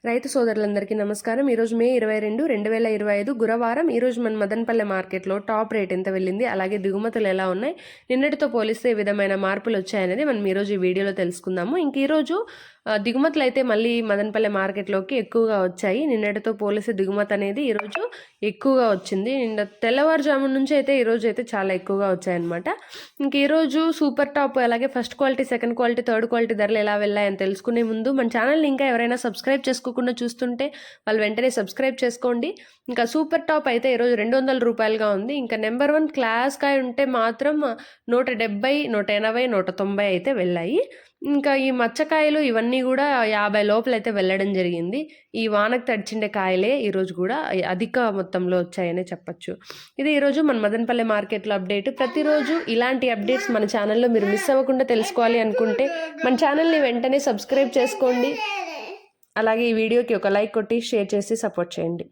రైతు సోదరులందరికీ నమస్కారం. ఈరోజు మే 22, 2025 గురువారం. ఈరోజు మన మదనపల్లె మార్కెట్లో టాప్ రేట్ ఎంత వెళ్ళింది, అలాగే దిగుమతులు ఎలా ఉన్నాయి, నిన్నటితో పోలిస్తే ఏ విధమైన మార్పులు వచ్చాయనేది మనం ఈరోజు ఈ వీడియోలో తెలుసుకుందాము. ఇంక ఈరోజు దిగుమతులు అయితే మళ్ళీ మదనపల్లె మార్కెట్లోకి ఎక్కువగా వచ్చాయి. నిన్నటితో పోలిస్తే దిగుమతి అనేది ఈరోజు ఎక్కువగా వచ్చింది. నిన్న తెల్లవారుజామున నుంచి అయితే ఈరోజు అయితే చాలా ఎక్కువగా వచ్చాయన్నమాట. ఇంక ఈరోజు సూపర్ టాప్, అలాగే first quality, second quality, third quality ధరలు ఎలా వెళ్ళాయని తెలుసుకునే ముందు మన ఛానల్ని ఇంకా ఎవరైనా సబ్స్క్రైబ్ చేసుకోకుండా చూస్తుంటే వాళ్ళు వెంటనే సబ్స్క్రైబ్ చేసుకోండి. ఇంకా సూపర్ టాప్ అయితే ఈరోజు 200 రూపాయలుగా ఉంది. ఇంకా నెంబర్ 1 క్లాస్ కాయ ఉంటే మాత్రం 170, 180, 190 అయితే వెళ్ళాయి. ఇంకా ఈ మచ్చకాయలు ఇవన్నీ కూడా 50 లోపల అయితే వెళ్ళడం జరిగింది. ఈ వానకు తడిచిండే కాయలే ఈరోజు కూడా అధిక మొత్తంలో వచ్చాయనే చెప్పచ్చు. ఇది ఈరోజు మన మదనపల్లె మార్కెట్లో అప్డేట్. ప్రతిరోజు ఇలాంటి అప్డేట్స్ మన ఛానల్లో మీరు మిస్ అవ్వకుండా తెలుసుకోవాలి అనుకుంటే మన ఛానల్ని వెంటనే సబ్స్క్రైబ్ చేసుకోండి. అలాగే ఈ వీడియోకి ఒక లైక్ కొట్టి షేర్ చేసి సపోర్ట్ చేయండి.